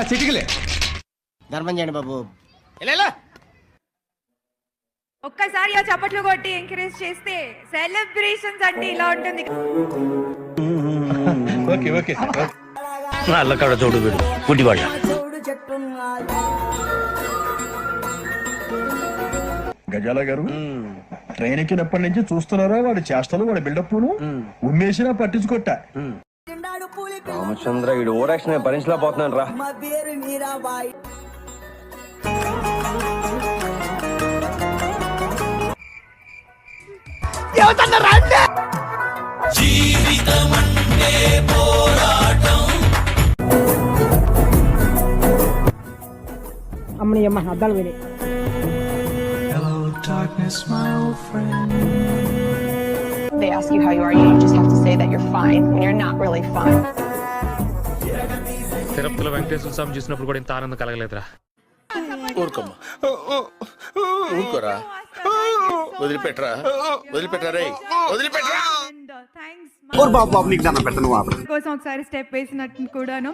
చిటికలే. ధర్మం చేయండి బాబు. ఒక్కసారి ఆ చప్పట్లు కొట్టి ఎంకరేజ్ చేస్తే సెలబ్రేషన్స్ అంటే ఇలా ఉంటుంది. ఓకే ఓకే అల్లకాడ చూడు వీడు గుడ్డివాళ్ళ. గజాల గారు ట్రైన్ ఎక్కినప్పటి నుంచి చూస్తున్నారా వాడి చేష్టలు, వాడి బిల్డప్ను ఉమ్మేసినా పట్టించుకోట. రామచంద్ర వీడు ఓరాక్షన్ భరించలేకపోతున్నాను రా. అమ్మని అమ్మ అద్దాలు పోయి. They ask you how you are, you just have to say that you're fine when you're not really fine. తిరుపతిలో వెంకటేశ్వర స్వామి చూసినప్పుడు కూడా ఇంత ఆనందం కలగలేదురా. ఊరుకోమ్మా, ఊరుకోరా, వదిలిపెట్టరా, వదిలిపెట్టరా, వదిలిపెట్టరా. కోసం ఒకసారి స్టెప్ వేసినట్టు కూడాను